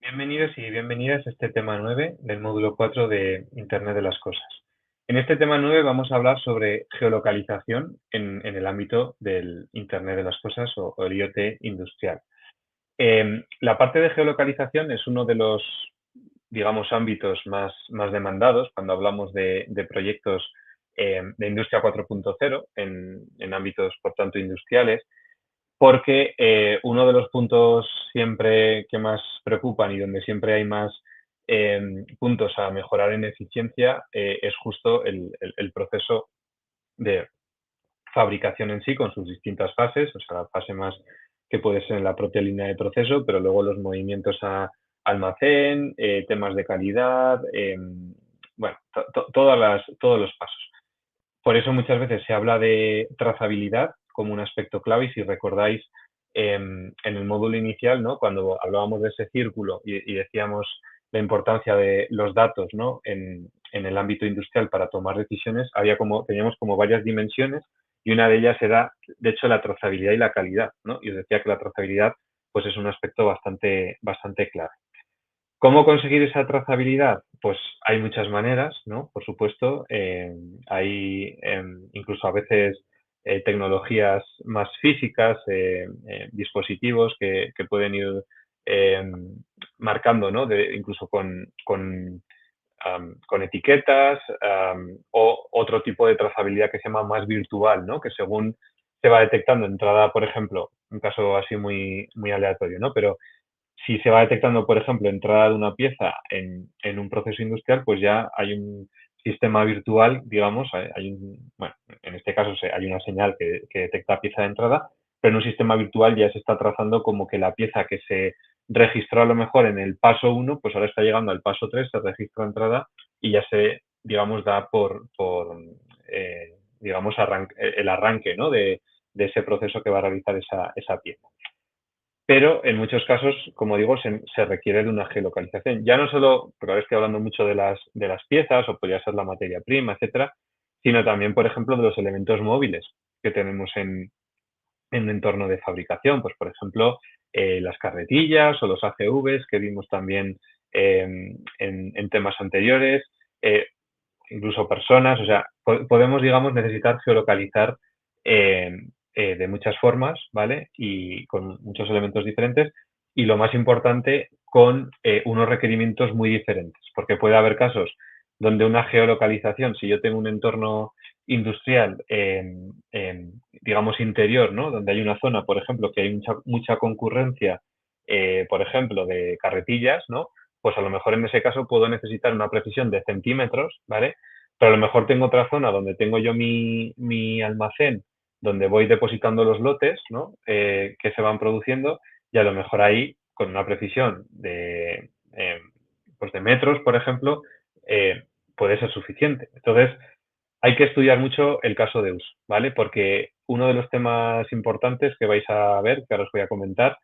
Bienvenidos y bienvenidas a este tema 9 del módulo 4 de Internet de las Cosas. En este tema 9 vamos a hablar sobre geolocalización en el ámbito del Internet de las Cosas o el IoT industrial. La parte de geolocalización es uno de los, digamos, ámbitos más demandados cuando hablamos de proyectos de industria 4.0 en ámbitos, por tanto, industriales, porque uno de los puntos siempre que más preocupan y donde siempre hay más puntos a mejorar en eficiencia es justo el proceso de fabricación en sí, con sus distintas fases, o sea, la fase más que puede ser en la propia línea de proceso, pero luego los movimientos a almacén, temas de calidad, bueno, todos los pasos. Por eso muchas veces se habla de trazabilidad como un aspecto clave y si recordáis en el módulo inicial, ¿no? Cuando hablábamos de ese círculo y decíamos la importancia de los datos, ¿no? en el ámbito industrial para tomar decisiones, teníamos como varias dimensiones y una de ellas era, de hecho, la trazabilidad y la calidad, ¿no? Y os decía que la trazabilidad pues es un aspecto bastante clave. ¿Cómo conseguir esa trazabilidad? Pues hay muchas maneras, ¿no? Por supuesto, hay incluso a veces tecnologías más físicas, dispositivos que pueden ir eh, marcando, ¿no? Incluso con etiquetas o otro tipo de trazabilidad que se llama más virtual, ¿no? Que según se va detectando entrada, por ejemplo, un caso así muy aleatorio, ¿no? Pero si se va detectando, por ejemplo, entrada de una pieza en un proceso industrial, pues ya hay un sistema virtual, digamos, bueno, en este caso hay una señal que detecta pieza de entrada, pero en un sistema virtual ya se está trazando como que la pieza que se registró a lo mejor en el paso 1, pues ahora está llegando al paso 3, se registra entrada y ya se, digamos, da digamos, el arranque, ¿no? de ese proceso que va a realizar esa pieza. Pero en muchos casos, como digo, se requiere de una geolocalización. Ya no solo, porque ahora estoy hablando mucho de las piezas, o podría ser la materia prima, etcétera, sino también, por ejemplo, de los elementos móviles que tenemos en un entorno de fabricación. Pues, por ejemplo, las carretillas o los AGVs que vimos también en temas anteriores, eh, incluso personas, o sea, podemos, digamos, necesitar geolocalizar eh, de muchas formas, ¿vale? Y con muchos elementos diferentes y lo más importante, con unos requerimientos muy diferentes, porque puede haber casos donde una geolocalización, si yo tengo un entorno industrial, digamos, interior, ¿no? Donde hay una zona, por ejemplo, que hay mucha concurrencia, por ejemplo, de carretillas, ¿no? Pues a lo mejor en ese caso puedo necesitar una precisión de centímetros, ¿vale? Pero a lo mejor tengo otra zona donde tengo yo mi almacén, donde voy depositando los lotes, ¿no? Que se van produciendo y a lo mejor ahí, con una precisión pues de metros, por ejemplo, puede ser suficiente. Entonces, hay que estudiar mucho el caso de uso, ¿vale? Porque uno de los temas importantes que vais a ver, que ahora os voy a comentar,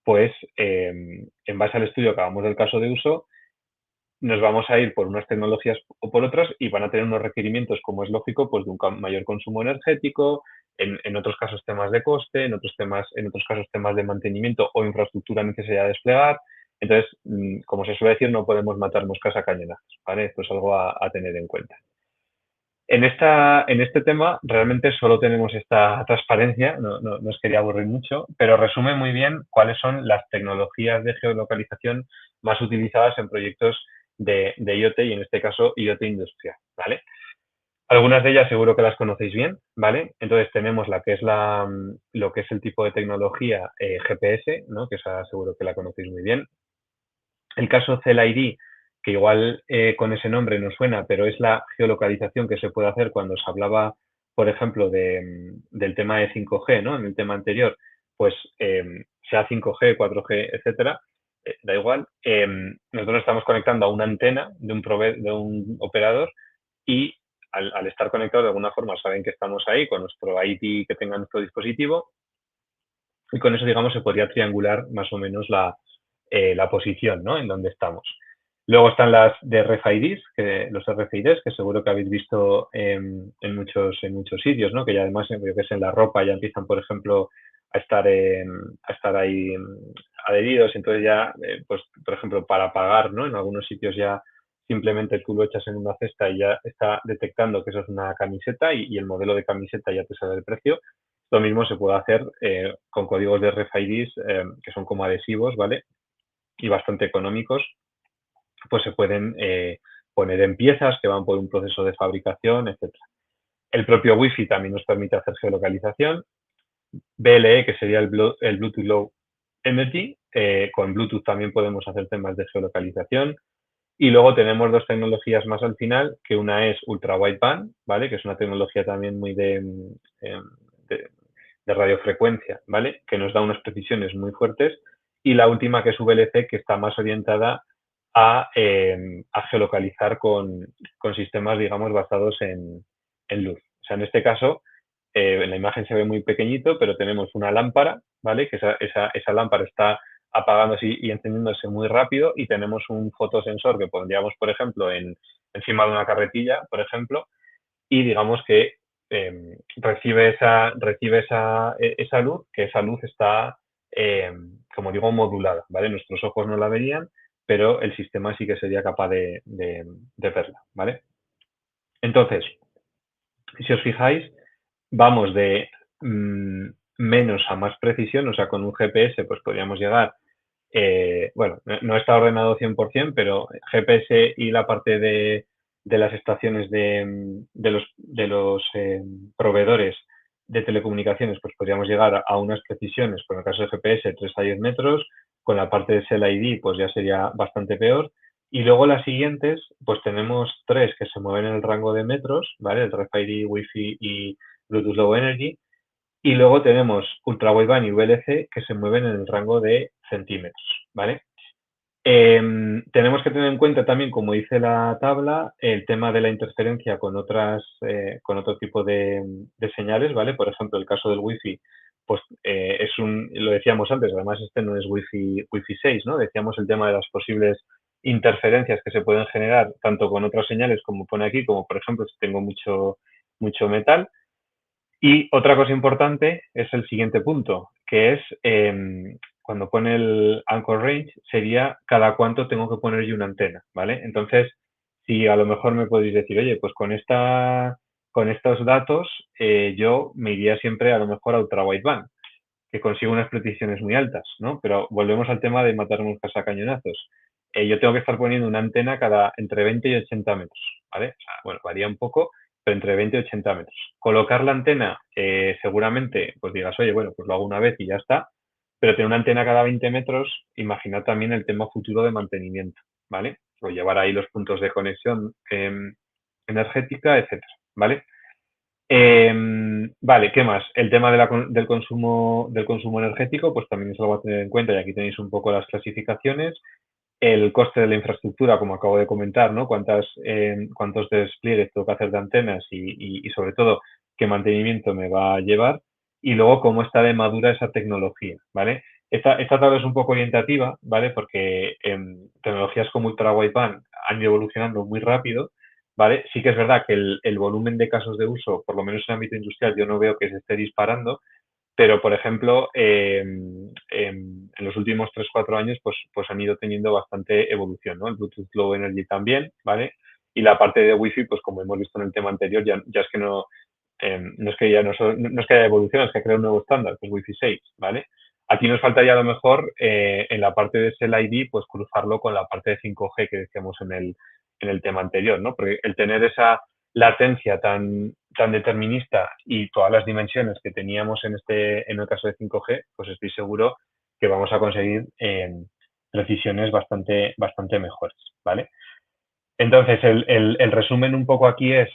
pues en base al estudio que hagamos del caso de uso, nos vamos a ir por unas tecnologías o por otras y van a tener unos requerimientos, como es lógico, pues de un mayor consumo energético, en otros casos temas de coste, en otros casos temas de mantenimiento o infraestructura necesaria de desplegar. Entonces, como se suele decir, no podemos matar moscas a cañonazos, ¿vale? Esto es algo a tener en cuenta. En este tema realmente solo tenemos esta transparencia, no os quería aburrir mucho, pero resume muy bien cuáles son las tecnologías de geolocalización más utilizadas en proyectos de IoT y en este caso IoT industrial, ¿vale? Algunas de ellas seguro que las conocéis bien, ¿vale? Entonces tenemos lo que es el tipo de tecnología GPS, ¿no? Que esa seguro que la conocéis muy bien. El caso CELID, que igual con ese nombre no suena, pero es la geolocalización que se puede hacer cuando se hablaba, por ejemplo, del tema de 5G, ¿no? En el tema anterior, pues sea 5G, 4G, etcétera, da igual. Nosotros estamos conectando a una antena de un operador y al estar conectados de alguna forma saben que estamos ahí con nuestro IP que tenga nuestro dispositivo y con eso, digamos, se podría triangular más o menos la posición, ¿no? En donde estamos. Luego están las de RFIDs, los RFIDs, que seguro que habéis visto en muchos sitios, ¿no? Que ya además, yo que sé, en la ropa ya empiezan, por ejemplo, a estar ahí adheridos. Entonces ya, pues, por ejemplo, para pagar, ¿no? En algunos sitios ya simplemente tú lo echas en una cesta y ya está detectando que eso es una camiseta y el modelo de camiseta ya te sale el precio. Lo mismo se puede hacer con códigos de RFIDs que son como adhesivos, ¿vale? Y bastante económicos, pues se pueden poner en piezas que van por un proceso de fabricación, etcétera. El propio Wi-Fi también nos permite hacer geolocalización. BLE, que sería el Bluetooth Low Energy, con Bluetooth también podemos hacer temas de geolocalización. Y luego tenemos dos tecnologías más al final, que una es Ultra Wideband, ¿vale? Que es una tecnología también muy de, de radiofrecuencia, ¿vale? Que nos da unas precisiones muy fuertes. Y la última, que es VLC, que está más orientada a geolocalizar con sistemas, digamos, basados en luz. O sea, en este caso, en la imagen se ve muy pequeñito, pero tenemos una lámpara, ¿vale? Que esa lámpara está apagándose y encendiéndose muy rápido y tenemos un fotosensor que pondríamos, por ejemplo, encima de una carretilla, por ejemplo, y digamos que recibe esa luz, que esa luz está, como digo, modulada, ¿vale? Nuestros ojos no la verían, pero el sistema sí que sería capaz de verla, ¿vale? Entonces, si os fijáis, vamos de menos a más precisión, o sea, con un GPS pues podríamos llegar, bueno, no está ordenado 100%, pero GPS y la parte de las estaciones de los proveedores de telecomunicaciones, pues podríamos llegar a unas precisiones, por el caso de GPS, 3 a 10 metros, con la parte de Cell ID pues ya sería bastante peor, y luego las siguientes, pues tenemos tres que se mueven en el rango de metros, ¿vale? El RFID, Wi-Fi y Bluetooth Low Energy. Y luego tenemos Ultra Wideband y VLC que se mueven en el rango de centímetros, ¿vale? Tenemos que tener en cuenta también, como dice la tabla, el tema de la interferencia con otro tipo de señales, ¿vale? Por ejemplo, el caso del Wi-Fi, pues lo decíamos antes, además este no es Wi-Fi 6, ¿no? Decíamos el tema de las posibles interferencias que se pueden generar tanto con otras señales como pone aquí, como por ejemplo si tengo mucho metal. Y otra cosa importante es el siguiente punto, que es cuando pone el anchor range, sería cada cuánto tengo que poner yo una antena, ¿vale? Entonces, si a lo mejor me podéis decir, oye, pues con estos datos yo me iría siempre a lo mejor a ultra wideband, que consigo unas precisiones muy altas, ¿no? Pero volvemos al tema de matar moscas a cañonazos. Yo tengo que estar poniendo una antena entre 20 y 80 metros, ¿vale? O sea, bueno, varía un poco, pero entre 20 y 80 metros. Colocar la antena, seguramente, pues digas, oye, bueno, pues lo hago una vez y ya está, pero tener una antena cada 20 metros, imaginad también el tema futuro de mantenimiento, ¿vale? O llevar ahí los puntos de conexión energética, etcétera, ¿vale? Vale, ¿qué más? El tema del consumo energético, pues también es algo a tener en cuenta y aquí tenéis un poco las clasificaciones. El coste de la infraestructura, como acabo de comentar, ¿no? Cuántos despliegues tengo que hacer de antenas y sobre todo qué mantenimiento me va a llevar y luego cómo está de madura esa tecnología, ¿vale? Esta tabla es un poco orientativa, ¿vale? Porque tecnologías como ultra wideband han ido evolucionando muy rápido, ¿vale? Sí que es verdad que el volumen de casos de uso, por lo menos en el ámbito industrial, yo no veo que se esté disparando, pero, por ejemplo, en los últimos 3 4 años, pues han ido teniendo bastante evolución, ¿no? El Bluetooth Low Energy también, ¿vale? Y la parte de Wi-Fi, pues como hemos visto en el tema anterior, ya es que no es que ya no es que haya evolución, es que ha creado un nuevo estándar, que es Wi-Fi 6, ¿vale? Aquí nos faltaría a lo mejor en la parte de Cell ID, pues cruzarlo con la parte de 5G que decíamos en el tema anterior, ¿no? Porque el tener esa latencia tan determinista y todas las dimensiones que teníamos en el caso de 5G, pues estoy seguro que vamos a conseguir precisiones bastante mejores, ¿vale? Entonces, el resumen un poco aquí es,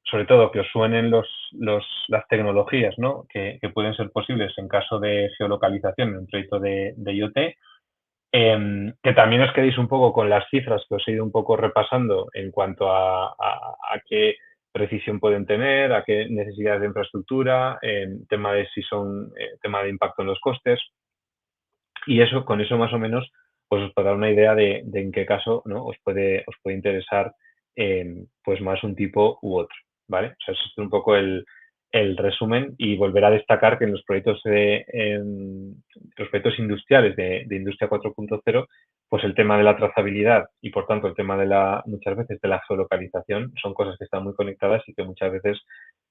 sobre todo, que os suenen las tecnologías, ¿no? que pueden ser posibles en caso de geolocalización en un proyecto de IoT, que también os quedéis un poco con las cifras que os he ido un poco repasando en cuanto a qué precisión pueden tener, a qué necesidades de infraestructura, tema de si son tema de impacto en los costes, y eso, con eso más o menos, pues os puede dar una idea de en qué caso, ¿no? os puede interesar pues más un tipo u otro, ¿vale? O sea, eso es un poco el resumen y volver a destacar que en los proyectos, los proyectos industriales de Industria 4.0, pues el tema de la trazabilidad y, por tanto, el tema de muchas veces de la geolocalización son cosas que están muy conectadas y que muchas veces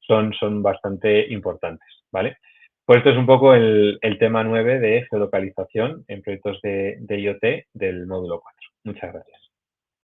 son bastante importantes, ¿vale? Pues esto es un poco el tema 9 de geolocalización en proyectos de IoT del módulo 4. Muchas gracias.